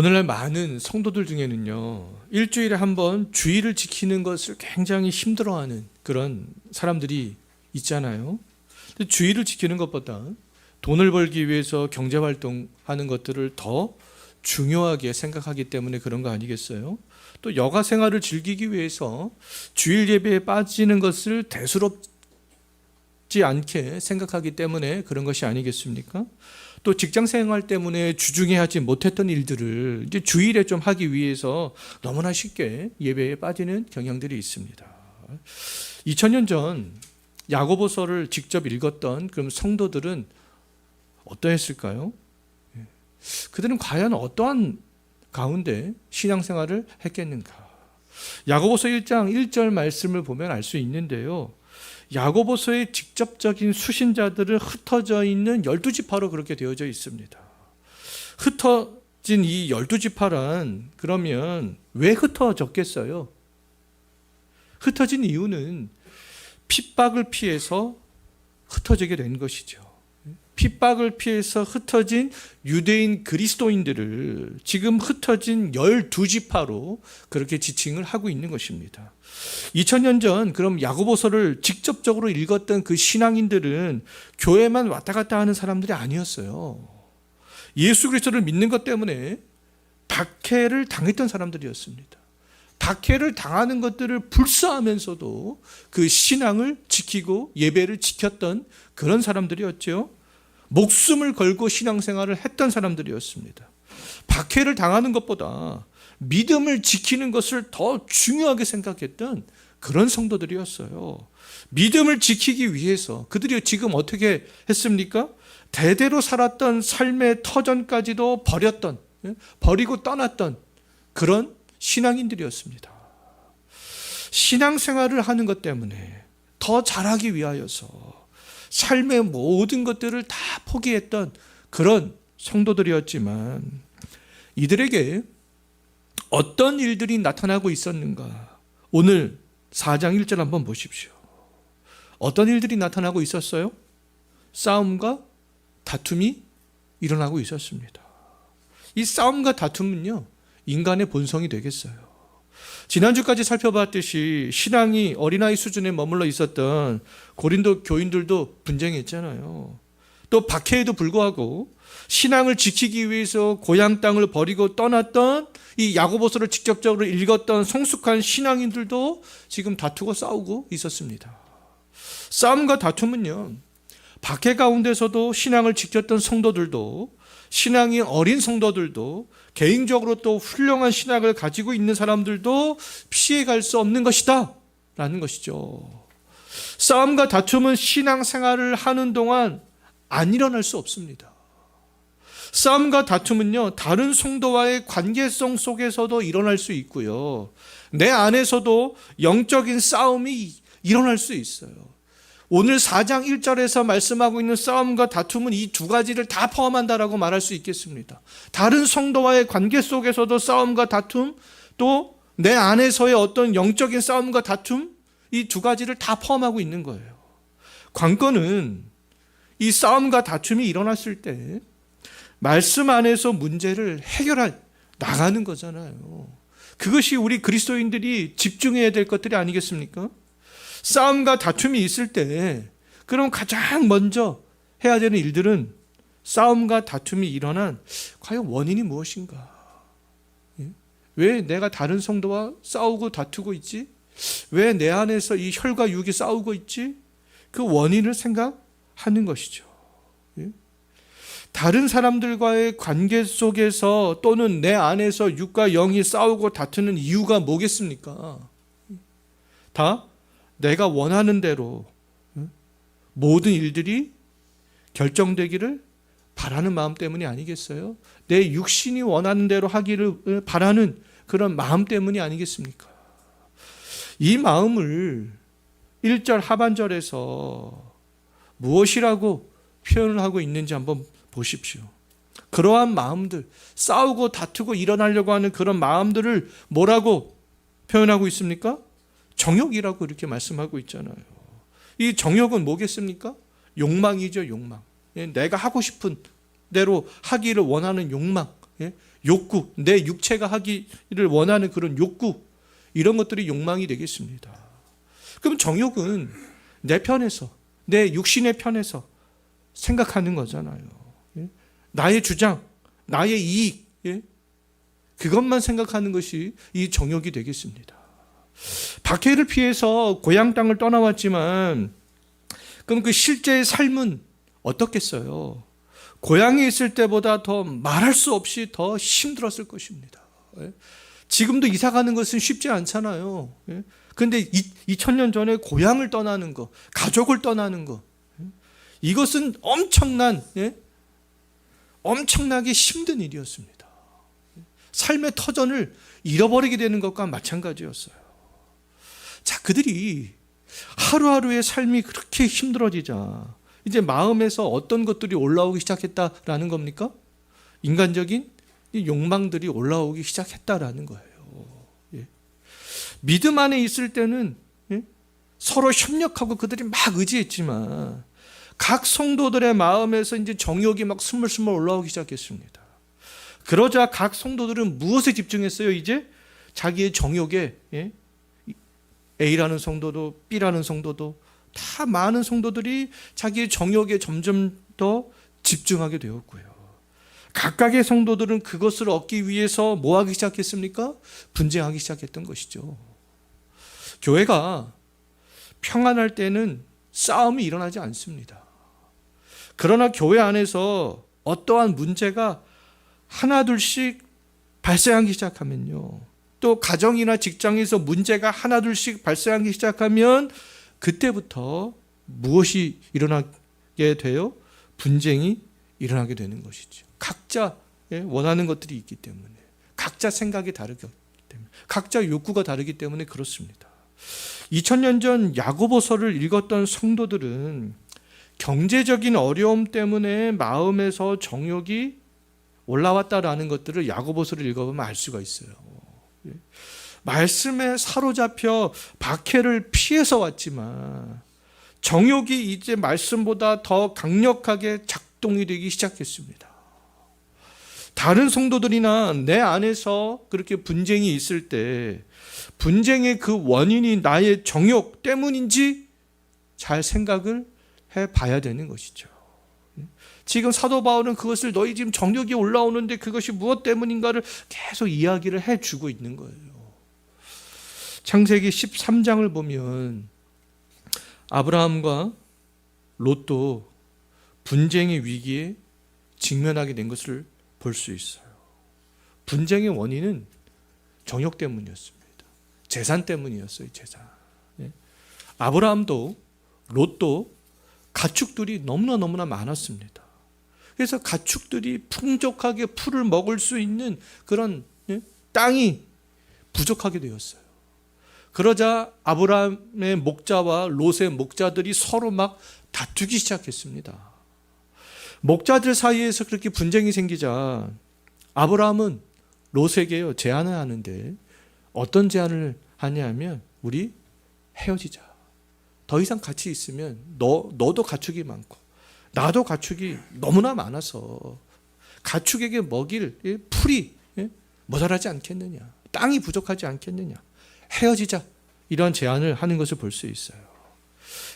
오늘날 많은 성도들 중에는요, 일주일에 한 번 주일을 지키는 것을 굉장히 힘들어하는 그런 사람들이 있잖아요. 근데 주일을 지키는 것보다 돈을 벌기 위해서 경제활동하는 것들을 더 중요하게 생각하기 때문에 그런 거 아니겠어요? 또 여가 생활을 즐기기 위해서 주일 예배에 빠지는 것을 대수롭지 않게 생각하기 때문에 그런 것이 아니겠습니까? 또 직장 생활 때문에 주중에 하지 못했던 일들을 이제 주일에 좀 하기 위해서 너무나 쉽게 예배에 빠지는 경향들이 있습니다. 2000년 전 야고보서를 직접 읽었던 그럼 성도들은 어떠했을까요? 그들은 과연 어떠한 가운데 신앙생활을 했겠는가? 야고보서 1장 1절 말씀을 보면 알 수 있는데요. 야고보서의 직접적인 수신자들은 흩어져 있는 12지파로 그렇게 되어져 있습니다. 흩어진 이 12지파란 그러면 왜 흩어졌겠어요? 흩어진 이유는 핍박을 피해서 흩어지게 된 것이죠. 핍박을 피해서 흩어진 유대인 그리스도인들을 지금 흩어진 12지파로 그렇게 지칭을 하고 있는 것입니다. 2000년 전 그럼 야고보서를 직접적으로 읽었던 그 신앙인들은 교회만 왔다 갔다 하는 사람들이 아니었어요. 예수 그리스도를 믿는 것 때문에 박해를 당했던 사람들이었습니다. 박해를 당하는 것들을 불사하면서도 그 신앙을 지키고 예배를 지켰던 그런 사람들이었죠. 목숨을 걸고 신앙생활을 했던 사람들이었습니다. 박해를 당하는 것보다 믿음을 지키는 것을 더 중요하게 생각했던 그런 성도들이었어요. 믿음을 지키기 위해서 그들이 지금 어떻게 했습니까? 대대로 살았던 삶의 터전까지도 버리고 떠났던 그런 신앙인들이었습니다. 신앙생활을 하는 것 때문에 더 잘하기 위하여서 삶의 모든 것들을 다 포기했던 그런 성도들이었지만 이들에게 어떤 일들이 나타나고 있었는가? 오늘 4장 1절 한번 보십시오. 어떤 일들이 나타나고 있었어요? 싸움과 다툼이 일어나고 있었습니다. 이 싸움과 다툼은요, 인간의 본성이 되겠어요. 지난주까지 살펴봤듯이 신앙이 어린아이 수준에 머물러 있었던 고린도 교인들도 분쟁했잖아요. 또 박해에도 불구하고 신앙을 지키기 위해서 고향 땅을 버리고 떠났던 이 야고보서를 직접적으로 읽었던 성숙한 신앙인들도 지금 다투고 싸우고 있었습니다. 싸움과 다툼은요, 박해 가운데서도 신앙을 지켰던 성도들도, 신앙이 어린 성도들도, 개인적으로 또 훌륭한 신앙을 가지고 있는 사람들도 피해갈 수 없는 것이다 라는 것이죠. 싸움과 다툼은 신앙생활을 하는 동안 안 일어날 수 없습니다. 싸움과 다툼은요, 다른 성도와의 관계성 속에서도 일어날 수 있고요, 내 안에서도 영적인 싸움이 일어날 수 있어요. 오늘 4장 1절에서 말씀하고 있는 싸움과 다툼은 이 두 가지를 다 포함한다라고 말할 수 있겠습니다. 다른 성도와의 관계 속에서도 싸움과 다툼, 또 내 안에서의 어떤 영적인 싸움과 다툼, 이 두 가지를 다 포함하고 있는 거예요. 관건은 이 싸움과 다툼이 일어났을 때 말씀 안에서 문제를 해결해 나가는 거잖아요. 그것이 우리 그리스도인들이 집중해야 될 것들이 아니겠습니까? 싸움과 다툼이 있을 때 그럼 가장 먼저 해야 되는 일들은 싸움과 다툼이 일어난 과연 원인이 무엇인가? 왜 내가 다른 성도와 싸우고 다투고 있지? 왜 내 안에서 이 혈과 육이 싸우고 있지? 그 원인을 생각하는 것이죠. 다른 사람들과의 관계 속에서 또는 내 안에서 육과 영이 싸우고 다투는 이유가 뭐겠습니까? 다 내가 원하는 대로 모든 일들이 결정되기를 바라는 마음 때문이 아니겠어요? 내 육신이 원하는 대로 하기를 바라는 그런 마음 때문이 아니겠습니까? 이 마음을 1절 하반절에서 무엇이라고 표현을 하고 있는지 한번 보십시오. 그러한 마음들, 싸우고 다투고 일어나려고 하는 그런 마음들을 뭐라고 표현하고 있습니까? 정욕이라고 이렇게 말씀하고 있잖아요. 이 정욕은 뭐겠습니까? 욕망이죠, 욕망. 내가 하고 싶은 대로 하기를 원하는 욕망. 예? 욕구, 내 육체가 하기를 원하는 그런 욕구, 이런 것들이 욕망이 되겠습니다. 그럼 정욕은 내 편에서, 내 육신의 편에서 생각하는 거잖아요. 예? 나의 주장, 나의 이익, 예? 그것만 생각하는 것이 이 정욕이 되겠습니다. 박해를 피해서 고향 땅을 떠나왔지만 그럼 그 실제의 삶은 어떻겠어요? 고향에 있을 때보다 더 말할 수 없이 더 힘들었을 것입니다. 지금도 이사 가는 것은 쉽지 않잖아요. 그런데 2000년 전에 고향을 떠나는 거, 가족을 떠나는 거, 이것은 엄청나게 힘든 일이었습니다. 삶의 터전을 잃어버리게 되는 것과 마찬가지였어요. 자, 그들이 하루하루의 삶이 그렇게 힘들어지자 이제 마음에서 어떤 것들이 올라오기 시작했다라는 겁니까? 인간적인 욕망들이 올라오기 시작했다라는 거예요. 예. 믿음 안에 있을 때는 서로 협력하고 그들이 막 의지했지만 각 성도들의 마음에서 이제 정욕이 막 스물스물 올라오기 시작했습니다. 그러자 각 성도들은 무엇에 집중했어요? 이제 자기의 정욕에, A라는 성도도 B라는 성도도 다 많은 성도들이 자기의 정욕에 점점 더 집중하게 되었고요. 각각의 성도들은 그것을 얻기 위해서 뭐 하기 시작했습니까? 분쟁하기 시작했던 것이죠. 교회가 평안할 때는 싸움이 일어나지 않습니다. 그러나 교회 안에서 어떠한 문제가 하나둘씩 발생하기 시작하면요, 또 가정이나 직장에서 문제가 하나둘씩 발생하기 시작하면 그때부터 무엇이 일어나게 돼요? 분쟁이 일어나게 되는 것이죠. 각자 원하는 것들이 있기 때문에, 각자 생각이 다르기 때문에, 각자 욕구가 다르기 때문에 그렇습니다. 2000년 전 야고보서를 읽었던 성도들은 경제적인 어려움 때문에 마음에서 정욕이 올라왔다라는 것들을 야고보서를 읽어보면 알 수가 있어요. 말씀에 사로잡혀 박해를 피해서 왔지만 정욕이 이제 말씀보다 더 강력하게 작동이 되기 시작했습니다. 다른 성도들이나 내 안에서 그렇게 분쟁이 있을 때 분쟁의 그 원인이 나의 정욕 때문인지 잘 생각을 해봐야 되는 것이죠. 지금 사도 바울은 그것을 너희 지금 정욕이 올라오는데 그것이 무엇 때문인가를 계속 이야기를 해주고 있는 거예요. 창세기 13장을 보면 아브라함과 롯도 분쟁의 위기에 직면하게 된 것을 볼 수 있어요. 분쟁의 원인은 정욕 때문이었습니다. 재산 때문이었어요. 재산. 아브라함도 롯도 가축들이 너무나 많았습니다. 그래서 가축들이 풍족하게 풀을 먹을 수 있는 그런 땅이 부족하게 되었어요. 그러자 아브라함의 목자와 롯의 목자들이 서로 막 다투기 시작했습니다. 목자들 사이에서 그렇게 분쟁이 생기자 아브라함은 롯에게 제안을 하는데 어떤 제안을 하냐면 우리 헤어지자. 더 이상 같이 있으면 너도 가축이 많고 나도 가축이 너무나 많아서 가축에게 먹일 풀이 모자라지 않겠느냐. 땅이 부족하지 않겠느냐. 헤어지자. 이런 제안을 하는 것을 볼 수 있어요.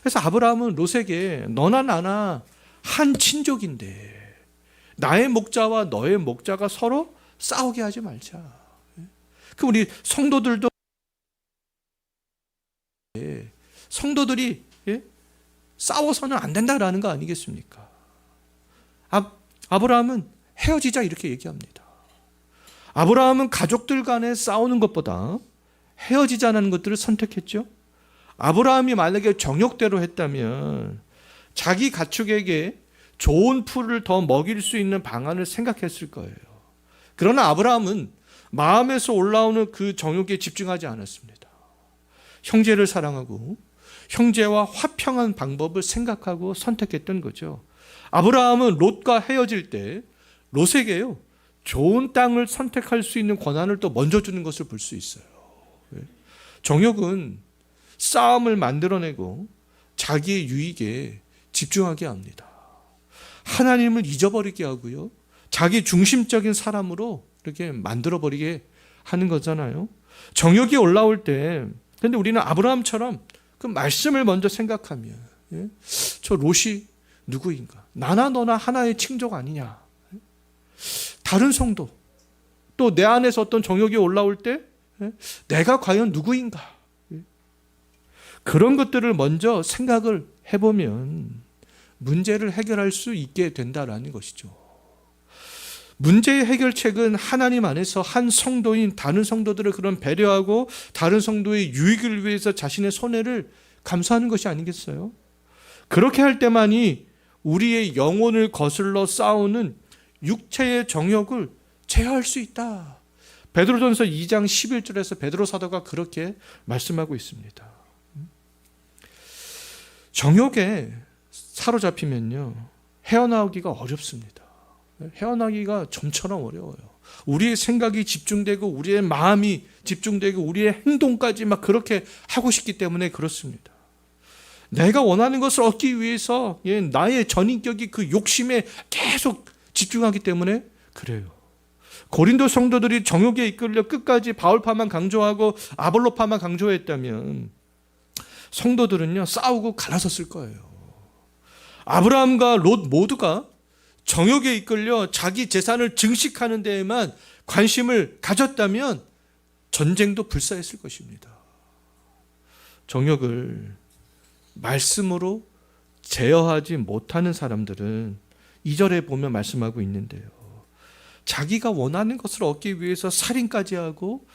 그래서 아브라함은 롯에게 너나 나나 한 친족인데 나의 목자와 너의 목자가 서로 싸우게 하지 말자. 그 우리 성도들이 싸워서는 안 된다라는 거 아니겠습니까? 아브라함은 헤어지자 이렇게 얘기합니다. 아브라함은 가족들 간에 싸우는 것보다 헤어지자는 것들을 선택했죠. 아브라함이 만약에 정욕대로 했다면 자기 가축에게 좋은 풀을 더 먹일 수 있는 방안을 생각했을 거예요. 그러나 아브라함은 마음에서 올라오는 그 정욕에 집중하지 않았습니다. 형제를 사랑하고 형제와 화평한 방법을 생각하고 선택했던 거죠. 아브라함은 롯과 헤어질 때 롯에게요, 좋은 땅을 선택할 수 있는 권한을 또 먼저 주는 것을 볼 수 있어요. 정욕은 싸움을 만들어내고 자기의 유익에 집중하게 합니다. 하나님을 잊어버리게 하고요, 자기 중심적인 사람으로 이렇게 만들어버리게 하는 거잖아요. 정욕이 올라올 때, 근데 우리는 아브라함처럼 그 말씀을 먼저 생각하면, 저 롯이 누구인가? 나나 너나 하나의 칭족 아니냐? 다른 성도, 또 내 안에서 어떤 정욕이 올라올 때 내가 과연 누구인가? 그런 것들을 먼저 생각을 해보면 문제를 해결할 수 있게 된다라는 것이죠. 문제의 해결책은 하나님 안에서 한 성도인 다른 성도들을 그런 배려하고 다른 성도의 유익을 위해서 자신의 손해를 감수하는 것이 아니겠어요? 그렇게 할 때만이 우리의 영혼을 거슬러 싸우는 육체의 정욕을 제어할 수 있다. 베드로전서 2장 11절에서 베드로 사도가 그렇게 말씀하고 있습니다. 정욕에 사로잡히면요, 헤어나오기가 어렵습니다. 헤어나기가 좀처럼 어려워요. 우리의 생각이 집중되고 우리의 마음이 집중되고 우리의 행동까지 막 그렇게 하고 싶기 때문에 그렇습니다. 내가 원하는 것을 얻기 위해서 나의 전인격이 그 욕심에 계속 집중하기 때문에 그래요. 고린도 성도들이 정욕에 이끌려 끝까지 바울파만 강조하고 아볼로파만 강조했다면 성도들은요, 싸우고 갈라섰을 거예요. 아브라함과 롯 모두가 정욕에 이끌려 자기 재산을 증식하는 데에만 관심을 가졌다면 전쟁도 불사했을 것입니다. 정욕을 말씀으로 제어하지 못하는 사람들은 2절에 보면 말씀하고 있는데요, 자기가 원하는 것을 얻기 위해서 살인까지 하고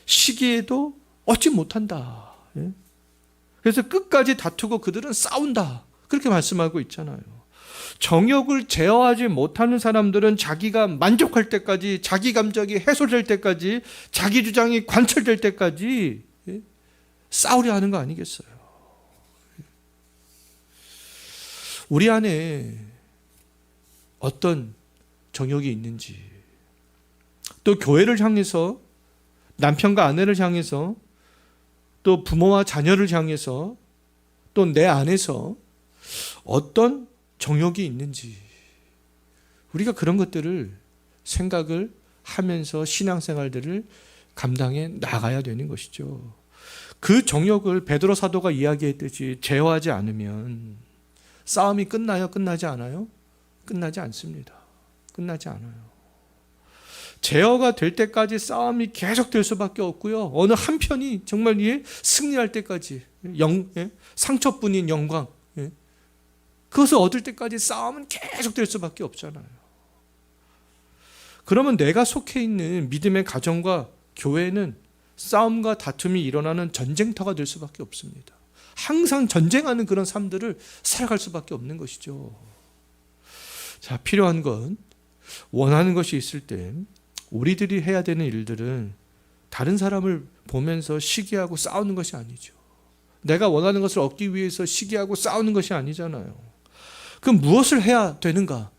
시기에도 얻지 못한다. 그래서 끝까지 다투고 그들은 싸운다. 그렇게 말씀하고 있잖아요. 정욕을 제어하지 못하는 사람들은 자기가 만족할 때까지, 자기 감정이 해소될 때까지, 자기 주장이 관철될 때까지 싸우려 하는 거 아니겠어요? 우리 안에 어떤 정욕이 있는지, 또 교회를 향해서, 남편과 아내를 향해서, 또 부모와 자녀를 향해서, 또 내 안에서 어떤 정욕이 있는지, 우리가 그런 것들을 생각을 하면서 신앙생활들을 감당해 나가야 되는 것이죠. 그 정욕을 베드로 사도가 이야기했듯이 제어하지 않으면 싸움이 끝나요? 끝나지 않아요? 끝나지 않습니다. 끝나지 않아요. 제어가 될 때까지 싸움이 계속될 수밖에 없고요, 어느 한편이 정말 승리할 때까지 상처뿐인 영광, 그것을 얻을 때까지 싸움은 계속될 수밖에 없잖아요. 그러면 내가 속해 있는 믿음의 가정과 교회는 싸움과 다툼이 일어나는 전쟁터가 될 수밖에 없습니다. 항상 전쟁하는 그런 삶들을 살아갈 수밖에 없는 것이죠. 자, 필요한 건, 원하는 것이 있을 때 우리들이 해야 되는 일들은 다른 사람을 보면서 시기하고 싸우는 것이 아니죠. 내가 원하는 것을 얻기 위해서 시기하고 싸우는 것이 아니잖아요. 그럼 무엇을 해야 되는가?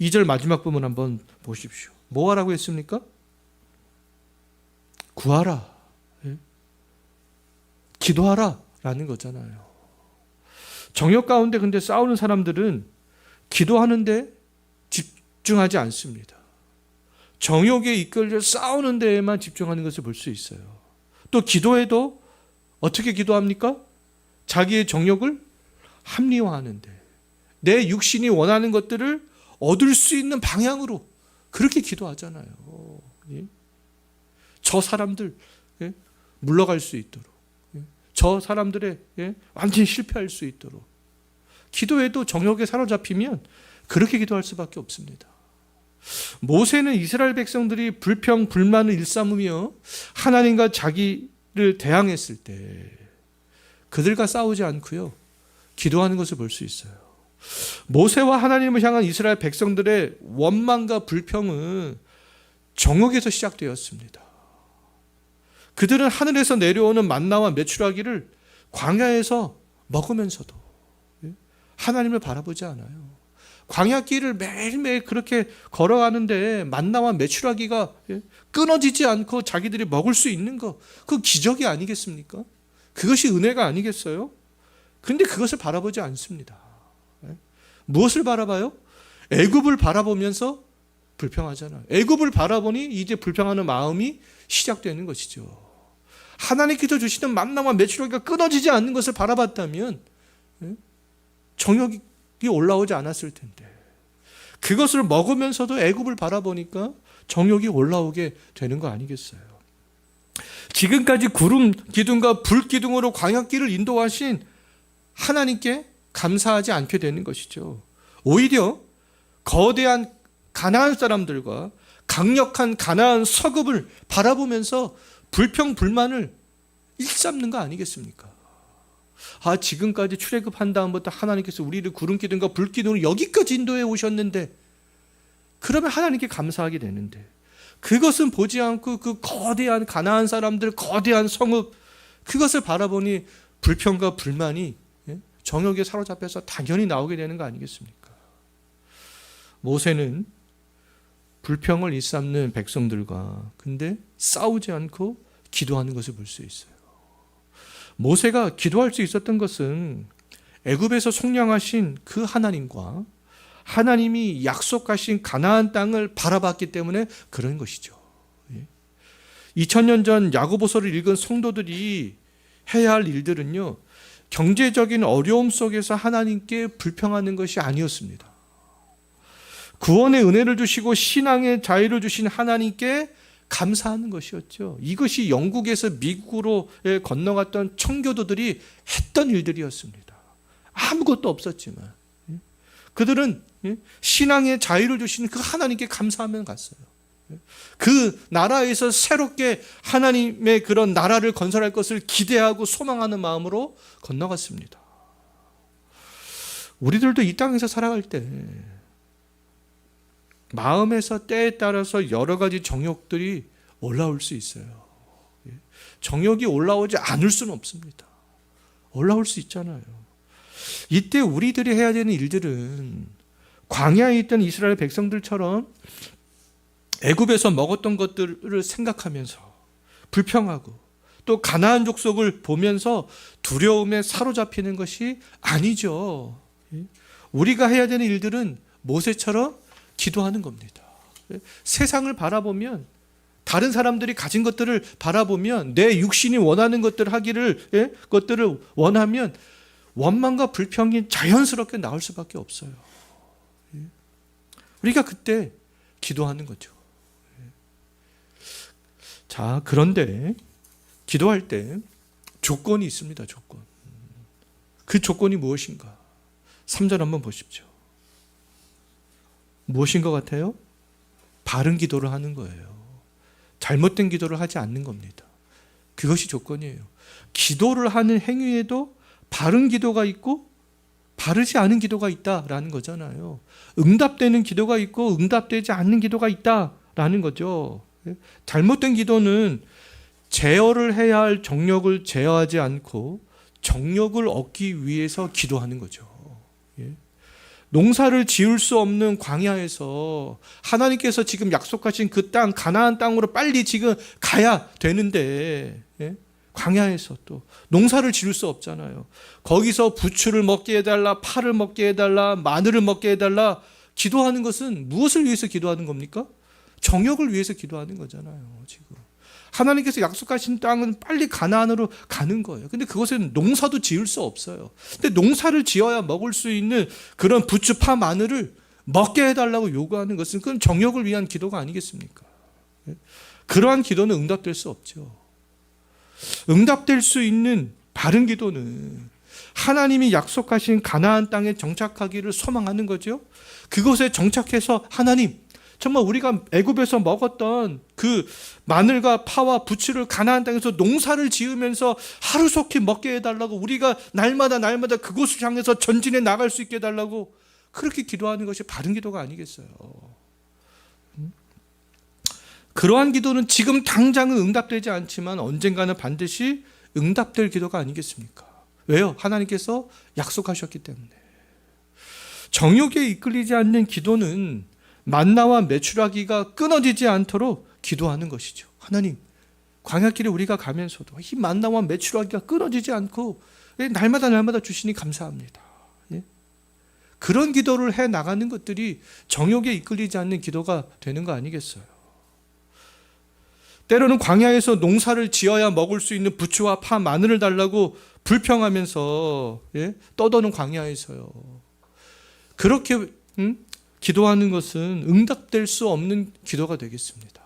2절 마지막 부분 한번 보십시오. 뭐 하라고 했습니까? 구하라. 기도하라 라는 거잖아요. 정욕 가운데 근데 싸우는 사람들은 기도하는데 집중하지 않습니다. 정욕에 이끌려 싸우는 데에만 집중하는 것을 볼 수 있어요. 또 기도해도 어떻게 기도합니까? 자기의 정욕을 합리화하는데, 내 육신이 원하는 것들을 얻을 수 있는 방향으로 그렇게 기도하잖아요. 저 사람들 물러갈 수 있도록, 저 사람들의 완전히 실패할 수 있도록. 기도해도 정욕에 사로잡히면 그렇게 기도할 수밖에 없습니다. 모세는 이스라엘 백성들이 불평, 불만을 일삼으며 하나님과 자기를 대항했을 때 그들과 싸우지 않고요, 기도하는 것을 볼 수 있어요. 모세와 하나님을 향한 이스라엘 백성들의 원망과 불평은 정욕에서 시작되었습니다. 그들은 하늘에서 내려오는 만나와 메추라기를 광야에서 먹으면서도 하나님을 바라보지 않아요. 광야길을 매일매일 그렇게 걸어가는데 만나와 메추라기가 끊어지지 않고 자기들이 먹을 수 있는 것, 그 기적이 아니겠습니까? 그것이 은혜가 아니겠어요? 그런데 그것을 바라보지 않습니다. 무엇을 바라봐요? 애굽을 바라보면서 불평하잖아요. 애굽을 바라보니 이제 불평하는 마음이 시작되는 것이죠. 하나님께서 주시는 만나와 메추라기가 끊어지지 않는 것을 바라봤다면 정욕이 올라오지 않았을 텐데, 그것을 먹으면서도 애굽을 바라보니까 정욕이 올라오게 되는 거 아니겠어요? 지금까지 구름 기둥과 불 기둥으로 광야길을 인도하신 하나님께 감사하지 않게 되는 것이죠. 오히려 거대한 가나안 사람들과 강력한 가나안 서급을 바라보면서 불평 불만을 일삼는 거 아니겠습니까? 지금까지 출애굽한 다음부터 하나님께서 우리를 구름 기둥과 불 기둥으로 여기까지 인도해 오셨는데, 그러면 하나님께 감사하게 되는데, 그것은 보지 않고 그 거대한 가나안 사람들, 거대한 성읍, 그것을 바라보니 불평과 불만이 정욕에 사로잡혀서 당연히 나오게 되는 거 아니겠습니까? 모세는 불평을 일삼는 백성들과 근데 싸우지 않고 기도하는 것을 볼 수 있어요. 모세가 기도할 수 있었던 것은 애굽에서 속량하신 그 하나님과 하나님이 약속하신 가나안 땅을 바라봤기 때문에 그런 것이죠. 2000년 전 야고보서를 읽은 성도들이 해야 할 일들은요, 경제적인 어려움 속에서 하나님께 불평하는 것이 아니었습니다. 구원의 은혜를 주시고 신앙의 자유를 주신 하나님께 감사하는 것이었죠. 이것이 영국에서 미국으로 건너갔던 청교도들이 했던 일들이었습니다. 아무것도 없었지만 그들은 신앙의 자유를 주시는 그 하나님께 감사하며 갔어요. 그 나라에서 새롭게 하나님의 그런 나라를 건설할 것을 기대하고 소망하는 마음으로 건너갔습니다. 우리들도 이 땅에서 살아갈 때 마음에서 때에 따라서 여러 가지 정욕들이 올라올 수 있어요. 정욕이 올라오지 않을 수는 없습니다. 올라올 수 있잖아요. 이때 우리들이 해야 되는 일들은 광야에 있던 이스라엘 백성들처럼 애굽에서 먹었던 것들을 생각하면서 불평하고 또 가나안 족속을 보면서 두려움에 사로잡히는 것이 아니죠. 우리가 해야 되는 일들은 모세처럼 기도하는 겁니다. 세상을 바라보면, 다른 사람들이 가진 것들을 바라보면, 내 육신이 원하는 것들을 것들을 원하면 원망과 불평이 자연스럽게 나올 수밖에 없어요. 우리가 그때 기도하는 거죠. 자, 그런데 기도할 때 조건이 있습니다. 조건. 그 조건이 무엇인가? 3절 한번 보십시오. 무엇인 것 같아요? 바른 기도를 하는 거예요. 잘못된 기도를 하지 않는 겁니다. 그것이 조건이에요. 기도를 하는 행위에도 바른 기도가 있고 바르지 않은 기도가 있다라는 거잖아요. 응답되는 기도가 있고 응답되지 않는 기도가 있다라는 거죠. 잘못된 기도는 제어를 해야 할 정욕을 제어하지 않고 정욕을 얻기 위해서 기도하는 거죠. 농사를 지을 수 없는 광야에서 하나님께서 지금 약속하신 그 땅, 가나안 땅으로 빨리 지금 가야 되는데, 광야에서 또 농사를 지을 수 없잖아요. 거기서 부추를 먹게 해달라, 파를 먹게 해달라, 마늘을 먹게 해달라. 기도하는 것은 무엇을 위해서 기도하는 겁니까? 정욕을 위해서 기도하는 거잖아요. 지금 하나님께서 약속하신 땅은 빨리 가나안으로 가는 거예요. 근데 그것은 농사도 지을 수 없어요. 근데 농사를 지어야 먹을 수 있는 그런 부추, 파, 마늘을 먹게 해달라고 요구하는 것은 그건 정욕을 위한 기도가 아니겠습니까? 그러한 기도는 응답될 수 없죠. 응답될 수 있는 바른 기도는 하나님이 약속하신 가나안 땅에 정착하기를 소망하는 거죠. 그곳에 정착해서 하나님, 정말 우리가 애굽에서 먹었던 그 마늘과 파와 부추를 가나안 땅에서 농사를 지으면서 하루속히 먹게 해달라고, 우리가 날마다 그곳을 향해서 전진해 나갈 수 있게 해달라고, 그렇게 기도하는 것이 바른 기도가 아니겠어요. 그러한 기도는 지금 당장은 응답되지 않지만 언젠가는 반드시 응답될 기도가 아니겠습니까? 왜요? 하나님께서 약속하셨기 때문에. 정욕에 이끌리지 않는 기도는 만나와 메추라기가 끊어지지 않도록 기도하는 것이죠. 하나님, 광야길에 우리가 가면서도 이 만나와 메추라기가 끊어지지 않고 날마다 주시니 감사합니다. 그런 기도를 해 나가는 것들이 정욕에 이끌리지 않는 기도가 되는 거 아니겠어요? 때로는 광야에서 농사를 지어야 먹을 수 있는 부추와 파, 마늘을 달라고 불평하면서 떠도는 광야에서요. 그렇게 기도하는 것은 응답될 수 없는 기도가 되겠습니다.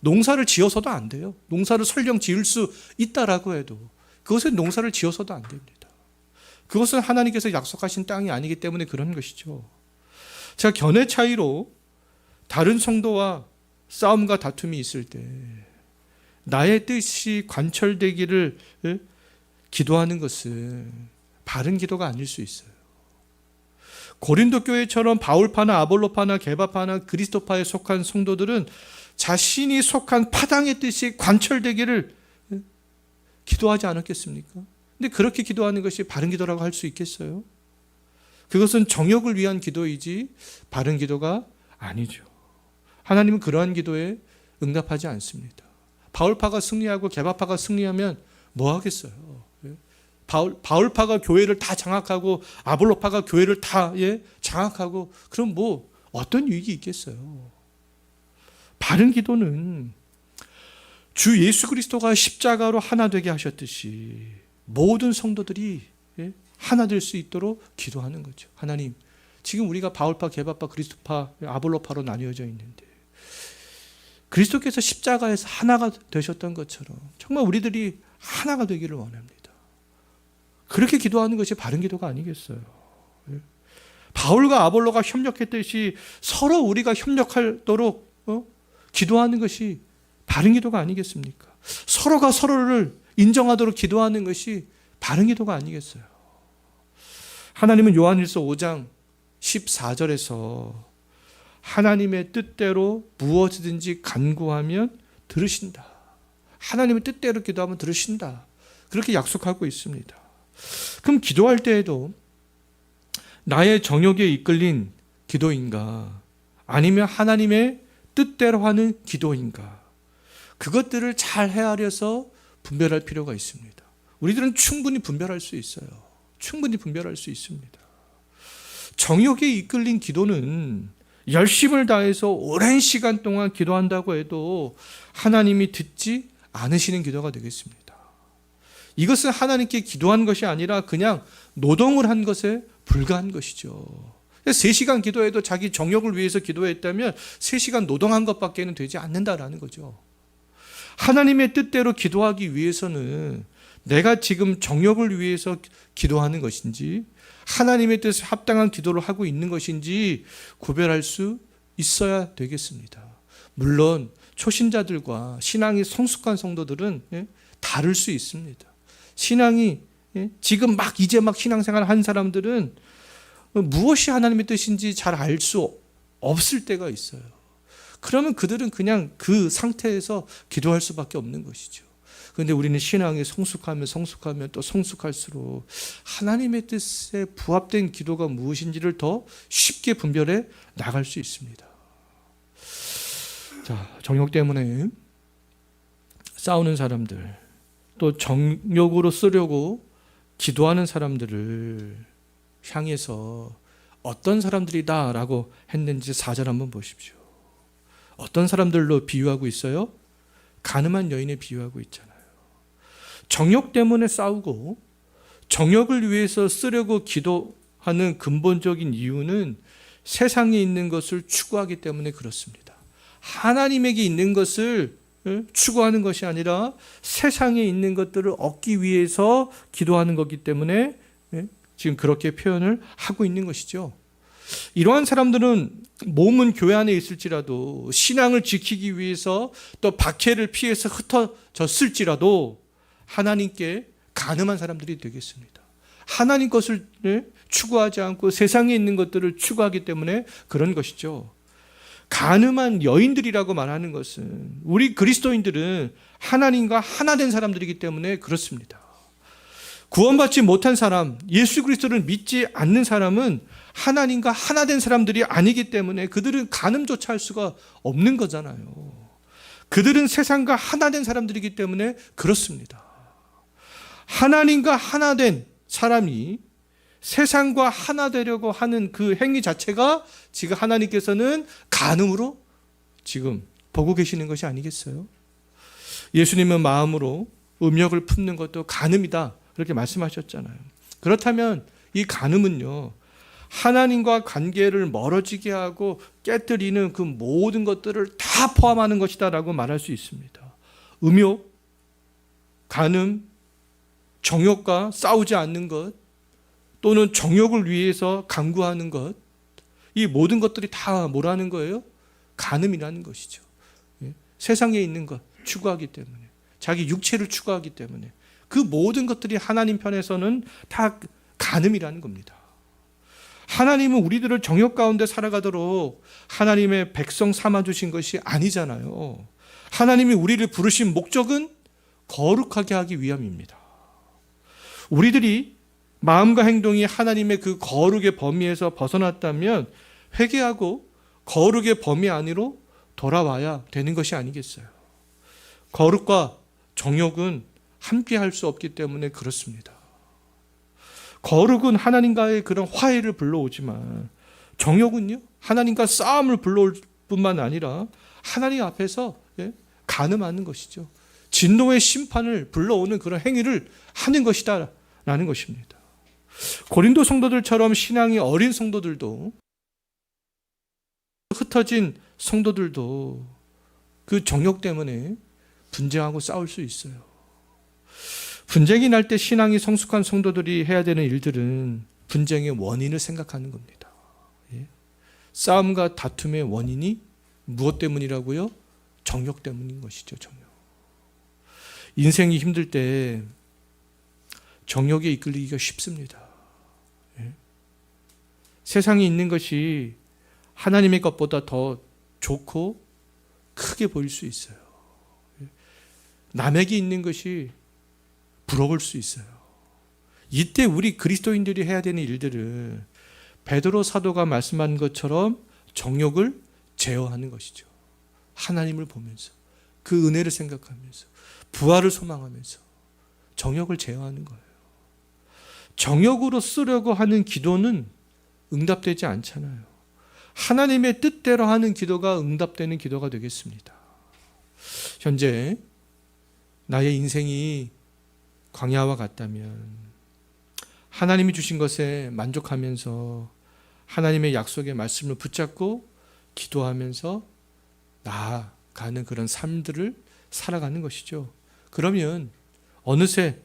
농사를 지어서도 안 돼요. 농사를 설령 지을 수 있다라고 해도 그것은 농사를 지어서도 안 됩니다. 그것은 하나님께서 약속하신 땅이 아니기 때문에 그런 것이죠. 제가 견해 차이로 다른 성도와 싸움과 다툼이 있을 때 나의 뜻이 관철되기를 기도하는 것은 바른 기도가 아닐 수 있어요. 고린도 교회처럼 바울파나 아볼로파나 게바파나 그리스도파에 속한 성도들은 자신이 속한 파당의 뜻이 관철되기를 기도하지 않았겠습니까? 근데 그렇게 기도하는 것이 바른 기도라고 할 수 있겠어요? 그것은 정욕을 위한 기도이지 바른 기도가 아니죠. 하나님은 그러한 기도에 응답하지 않습니다. 바울파가 승리하고 게바파가 승리하면 뭐 하겠어요? 바울파가 교회를 다 장악하고 아볼로파가 교회를 다 장악하고 그럼 뭐 어떤 유익이 있겠어요? 바른 기도는 주 예수 그리스도가 십자가로 하나 되게 하셨듯이 모든 성도들이 하나 될 수 있도록 기도하는 거죠. 하나님, 지금 우리가 바울파, 게바파, 그리스도파, 아볼로파로 나뉘어져 있는데 그리스도께서 십자가에서 하나가 되셨던 것처럼 정말 우리들이 하나가 되기를 원합니다. 그렇게 기도하는 것이 바른 기도가 아니겠어요? 바울과 아볼로가 협력했듯이 서로 우리가 협력하도록 기도하는 것이 바른 기도가 아니겠습니까? 서로가 서로를 인정하도록 기도하는 것이 바른 기도가 아니겠어요? 하나님은 요한일서 5장 14절에서 하나님의 뜻대로 무엇이든지 간구하면 들으신다. 하나님의 뜻대로 기도하면 들으신다. 그렇게 약속하고 있습니다. 그럼 기도할 때에도 나의 정욕에 이끌린 기도인가? 아니면 하나님의 뜻대로 하는 기도인가? 그것들을 잘 헤아려서 분별할 필요가 있습니다. 우리들은 충분히 분별할 수 있어요. 충분히 분별할 수 있습니다. 정욕에 이끌린 기도는 열심을 다해서 오랜 시간 동안 기도한다고 해도 하나님이 듣지 않으시는 기도가 되겠습니다. 이것은 하나님께 기도한 것이 아니라 그냥 노동을 한 것에 불과한 것이죠. 3시간 기도해도 자기 정욕을 위해서 기도했다면 3시간 노동한 것밖에는 되지 않는다라는 거죠. 하나님의 뜻대로 기도하기 위해서는 내가 지금 정욕을 위해서 기도하는 것인지 하나님의 뜻에 합당한 기도를 하고 있는 것인지 구별할 수 있어야 되겠습니다. 물론 초신자들과 신앙이 성숙한 성도들은 다를 수 있습니다. 신앙이 지금 이제 신앙생활 한 사람들은 무엇이 하나님의 뜻인지 잘 알 수 없을 때가 있어요. 그러면 그들은 그냥 그 상태에서 기도할 수밖에 없는 것이죠. 그런데 우리는 신앙이 성숙하면 또 성숙할수록 하나님의 뜻에 부합된 기도가 무엇인지를 더 쉽게 분별해 나갈 수 있습니다. 자, 정욕 때문에 싸우는 사람들, 또 정욕으로 쓰려고 기도하는 사람들을 향해서 어떤 사람들이다라고 했는지 4절 한번 보십시오. 어떤 사람들로 비유하고 있어요? 가늠한 여인에 비유하고 있잖아요. 정욕 때문에 싸우고 정욕을 위해서 쓰려고 기도하는 근본적인 이유는 세상에 있는 것을 추구하기 때문에 그렇습니다. 하나님에게 있는 것을 추구하는 것이 아니라 세상에 있는 것들을 얻기 위해서 기도하는 것이기 때문에 지금 그렇게 표현을 하고 있는 것이죠. 이러한 사람들은 몸은 교회 안에 있을지라도 신앙을 지키기 위해서 또 박해를 피해서 흩어졌을지라도 하나님께 간음한 사람들이 되겠습니다. 하나님 것을 추구하지 않고 세상에 있는 것들을 추구하기 때문에 그런 것이죠. 간음한 여인들이라고 말하는 것은 우리 그리스도인들은 하나님과 하나 된 사람들이기 때문에 그렇습니다. 구원받지 못한 사람, 예수 그리스도를 믿지 않는 사람은 하나님과 하나 된 사람들이 아니기 때문에 그들은 간음조차 할 수가 없는 거잖아요. 그들은 세상과 하나 된 사람들이기 때문에 그렇습니다. 하나님과 하나 된 사람이 세상과 하나 되려고 하는 그 행위 자체가 지금 하나님께서는 간음으로 지금 보고 계시는 것이 아니겠어요? 예수님은 마음으로 음욕을 품는 것도 간음이다, 그렇게 말씀하셨잖아요. 그렇다면 이 간음은요, 하나님과 관계를 멀어지게 하고 깨뜨리는 그 모든 것들을 다 포함하는 것이다라고 말할 수 있습니다. 음욕, 간음, 정욕과 싸우지 않는 것, 또는 정욕을 위해서 강구하는 것, 이 모든 것들이 다 뭐라는 거예요? 간음이라는 것이죠. 세상에 있는 것 추구하기 때문에, 자기 육체를 추구하기 때문에 그 모든 것들이 하나님 편에서는 다 간음이라는 겁니다. 하나님은 우리들을 정욕 가운데 살아가도록 하나님의 백성 삼아주신 것이 아니잖아요. 하나님이 우리를 부르신 목적은 거룩하게 하기 위함입니다. 우리들이 마음과 행동이 하나님의 그 거룩의 범위에서 벗어났다면 회개하고 거룩의 범위 안으로 돌아와야 되는 것이 아니겠어요. 거룩과 정욕은 함께 할 수 없기 때문에 그렇습니다. 거룩은 하나님과의 그런 화해를 불러오지만 정욕은요, 하나님과 싸움을 불러올 뿐만 아니라 하나님 앞에서 간음하는 것이죠. 진노의 심판을 불러오는 그런 행위를 하는 것이다 라는 것입니다. 고린도 성도들처럼 신앙이 어린 성도들도, 흩어진 성도들도 그 정욕 때문에 분쟁하고 싸울 수 있어요. 분쟁이 날 때 신앙이 성숙한 성도들이 해야 되는 일들은 분쟁의 원인을 생각하는 겁니다. 싸움과 다툼의 원인이 무엇 때문이라고요? 정욕 때문인 것이죠. 정욕. 인생이 힘들 때 정욕에 이끌리기가 쉽습니다. 세상에 있는 것이 하나님의 것보다 더 좋고 크게 보일 수 있어요. 남에게 있는 것이 부러울 수 있어요. 이때 우리 그리스도인들이 해야 되는 일들은 베드로 사도가 말씀한 것처럼 정욕을 제어하는 것이죠. 하나님을 보면서, 그 은혜를 생각하면서, 부활을 소망하면서 정욕을 제어하는 거예요. 정욕으로 쓰려고 하는 기도는 응답되지 않잖아요. 하나님의 뜻대로 하는 기도가 응답되는 기도가 되겠습니다. 현재 나의 인생이 광야와 같다면 하나님이 주신 것에 만족하면서 하나님의 약속의 말씀을 붙잡고 기도하면서 나아가는 그런 삶들을 살아가는 것이죠. 그러면 어느새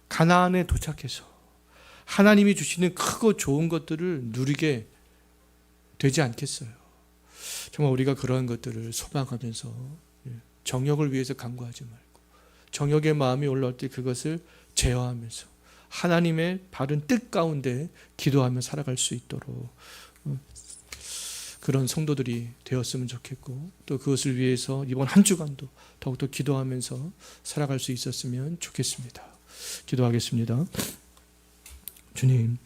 가나안에 도착해서 하나님이 주시는 크고 좋은 것들을 누리게 되지 않겠어요. 정말 우리가 그러한 것들을 소망하면서 정욕을 위해서 간구하지 말고 정욕의 마음이 올라올 때 그것을 제어하면서 하나님의 바른 뜻 가운데 기도하며 살아갈 수 있도록 그런 성도들이 되었으면 좋겠고, 또 그것을 위해서 이번 한 주간도 더욱더 기도하면서 살아갈 수 있었으면 좋겠습니다. 기도하겠습니다. 주님,